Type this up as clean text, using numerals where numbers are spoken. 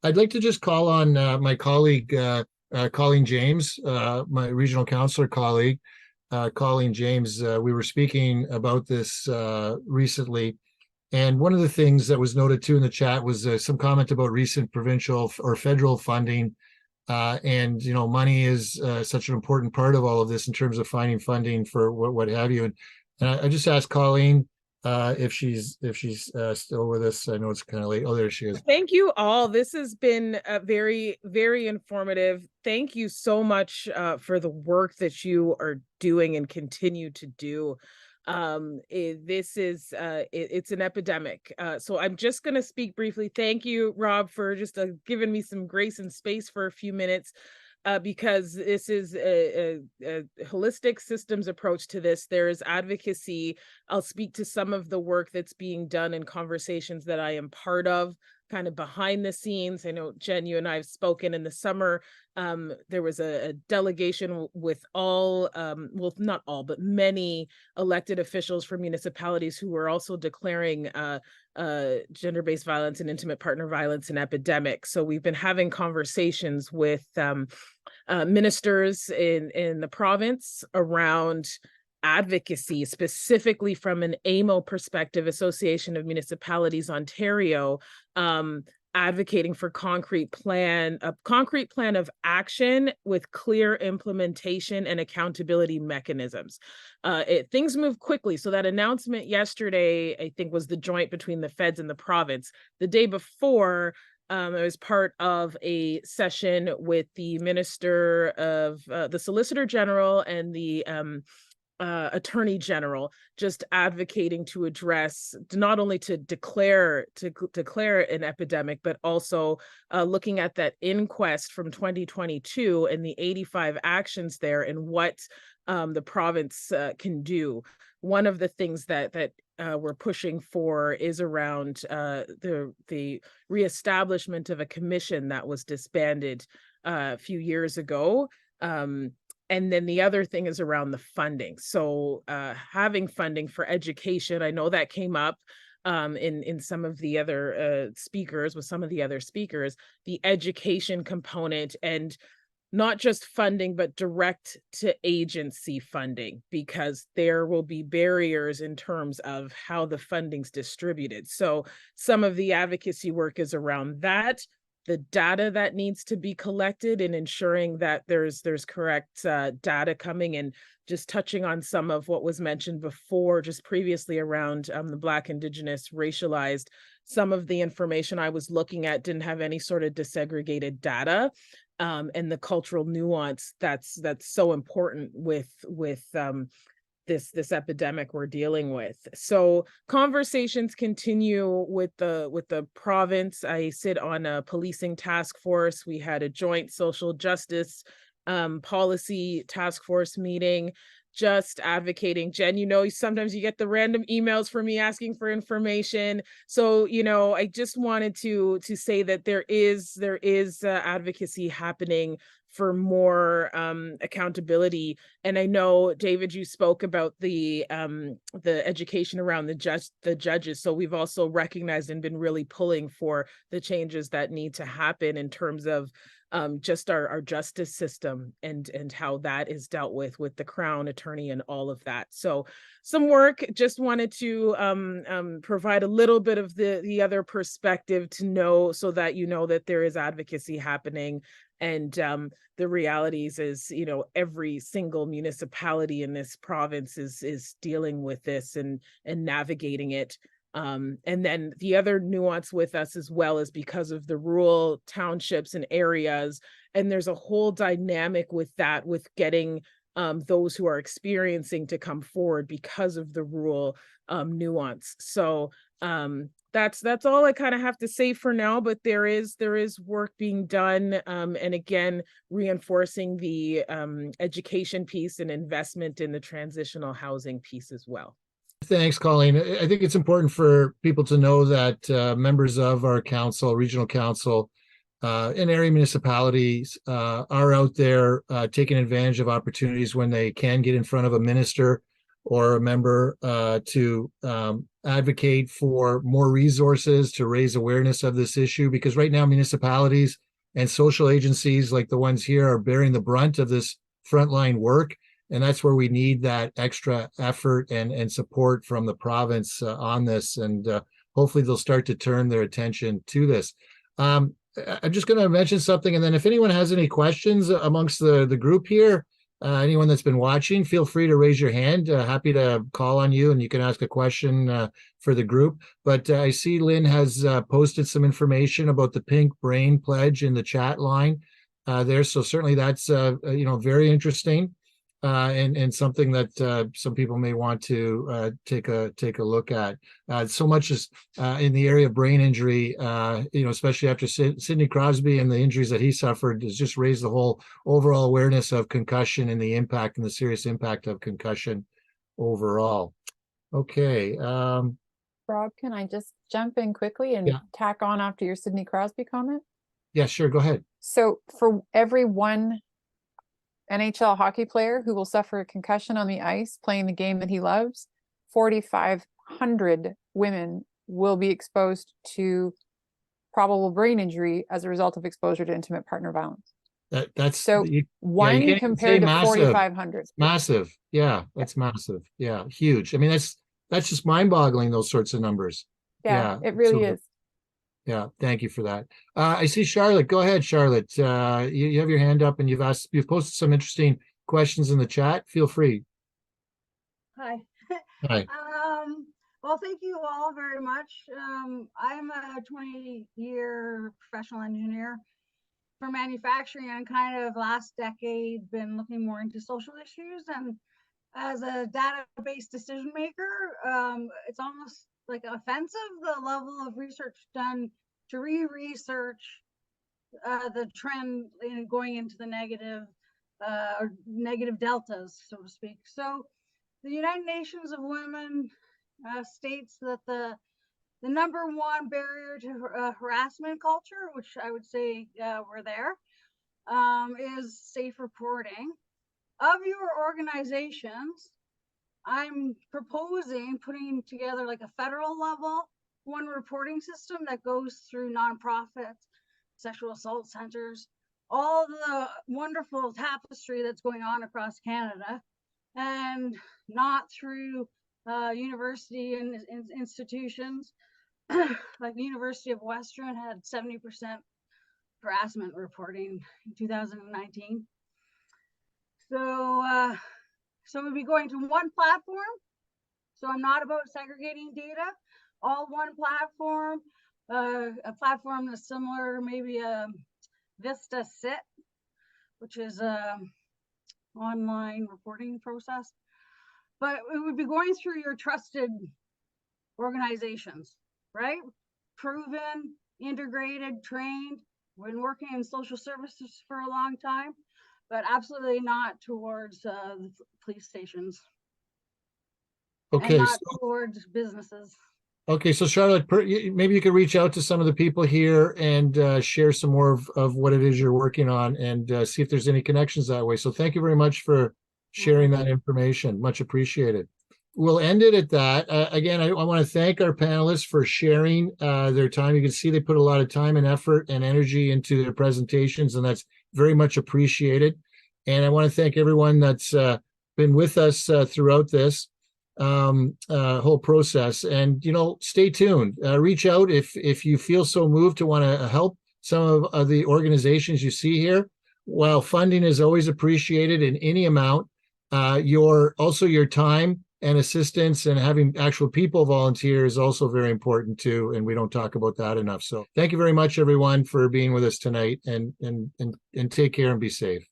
I'd like to just call on my colleague, Colleen James, my regional councillor colleague, Colleen James. We were speaking about this recently. And one of the things that was noted too in the chat was some comment about recent provincial or federal funding. And, money is such an important part of all of this in terms of finding funding for what have you. And I just asked Colleen if she's still with us. I know it's kind of late. Oh, there she is. Thank you all. This has been very, very informative. Thank you so much for the work that you are doing and continue to do. It's an epidemic. So I'm just going to speak briefly. Thank you, Rob, for just giving me some grace and space for a few minutes. Because this is a holistic systems approach to this. There is advocacy. I'll speak to some of the work that's being done in conversations that I am part of, kind of behind the scenes. I know, Jen, you and I have spoken in the summer. There was a delegation with all, well, not all, but many elected officials from municipalities who were also declaring gender-based violence and intimate partner violence an epidemic. So we've been having conversations with ministers in the province around advocacy, specifically from an AMO perspective, Association of Municipalities Ontario, advocating for a concrete plan of action with clear implementation and accountability mechanisms. Things move quickly. So that announcement yesterday, I think, was the joint between the feds and the province. The day before, I was part of a session with the Minister of the Solicitor General and the Attorney General, just advocating to address, not only to declare an epidemic, but also looking at that inquest from 2022 and the 85 actions there and what the province can do. One of the things that we're pushing for is around the reestablishment of a commission that was disbanded a few years ago. And then the other thing is around the funding. So having funding for education, I know that came up in some of the other speakers, with some of the other speakers, the education component, and not just funding, but direct to agency funding, because there will be barriers in terms of how the funding's distributed. So some of the advocacy work is around that, the data that needs to be collected, and ensuring that there's correct data coming, and just touching on some of what was mentioned before, just previously around the Black, Indigenous, racialized. Some of the information I was looking at didn't have any sort of disaggregated data, and the cultural nuance that's so important with this epidemic we're dealing with. So conversations continue with the province. I sit on a policing task force. We had a joint social justice policy task force meeting, just advocating. Jen, sometimes you get the random emails from me asking for information. So, I just wanted to say that there is advocacy happening for more accountability. And I know, David, you spoke about the education around the judges. So we've also recognized and been really pulling for the changes that need to happen in terms of just our justice system and how that is dealt with the Crown Attorney and all of that. So some work. Just wanted to provide a little bit of the other perspective to know, so that that there is advocacy happening. And the realities is, every single municipality in this province is dealing with this and navigating it. And then the other nuance with us as well is because of the rural townships and areas, and there's a whole dynamic with that, with getting those who are experiencing to come forward because of the rural nuance. So that's all I kind of have to say for now, but there is work being done, and again, reinforcing the education piece and investment in the transitional housing piece as well. Thanks, Colleen. I think it's important for people to know that members of our council, regional council, in area municipalities are out there taking advantage of opportunities when they can get in front of a minister or a member to advocate for more resources to raise awareness of this issue, because right now municipalities and social agencies like the ones here are bearing the brunt of this frontline work. And that's where we need that extra effort and support from the province on this. And hopefully they'll start to turn their attention to this. I'm just going to mention something. And then if anyone has any questions amongst the group here, anyone that's been watching, feel free to raise your hand. Happy to call on you and you can ask a question for the group. But I see Lynn has posted some information about the Pink Brain Pledge in the chat line there. So certainly that's, very interesting. And something that some people may want to take a look at. So much is in the area of brain injury, especially after Sidney Crosby and the injuries that he suffered, has just raised the whole overall awareness of concussion and the impact and the serious impact of concussion overall. Okay. Rob, can I just jump in quickly and tack on after your Sidney Crosby comment? Yeah, sure. Go ahead. So for every one NHL hockey player who will suffer a concussion on the ice playing the game that he loves, 4,500 women will be exposed to probable brain injury as a result of exposure to intimate partner violence. That's so one compared to 4,500. Massive. Yeah, that's massive. Yeah, huge. I mean, that's just mind-boggling, those sorts of numbers. Yeah, it really is. Yeah, thank you for that. I see Charlotte. Go ahead, Charlotte. You have your hand up and you've posted some interesting questions in the chat. Feel free. Hi. Hi. Well, thank you all very much. I'm a 20-year professional engineer for manufacturing, and kind of last decade been looking more into social issues. And as a database decision maker, it's almost like offensive, the level of research done to research the trend in going into the negative or negative deltas, so to speak. So the United Nations of Women states that the number one barrier to harassment culture, which I would say we're there, is safe reporting. Of your organizations, I'm proposing putting together like a federal level one reporting system that goes through nonprofits, sexual assault centers, all the wonderful tapestry that's going on across Canada, and not through university and institutions. Like the University of Western had 70% harassment reporting in 2019. So we'll be going to one platform. So I'm not about segregating data, all one platform, a platform that's similar, maybe a Vista Sit, which is a online reporting process. But it would be going through your trusted organizations, right? Proven, integrated, trained, been working in social services for a long time, but absolutely not towards the police stations. Okay. And not towards businesses. Okay, so Charlotte, maybe you could reach out to some of the people here and share some more of what it is you're working on and see if there's any connections that way. So thank you very much for sharing that information. Much appreciated. We'll end it at that. Again, I want to thank our panelists for sharing their time. You can see they put a lot of time and effort and energy into their presentations, and that's very much appreciated. And I want to thank everyone that's been with us throughout this whole process. And, stay tuned. Reach out if you feel so moved to want to help some of the organizations you see here. While funding is always appreciated in any amount, your time and assistance and having actual people volunteer is also very important too, and we don't talk about that enough. So thank you very much, everyone, for being with us tonight, and take care and be safe.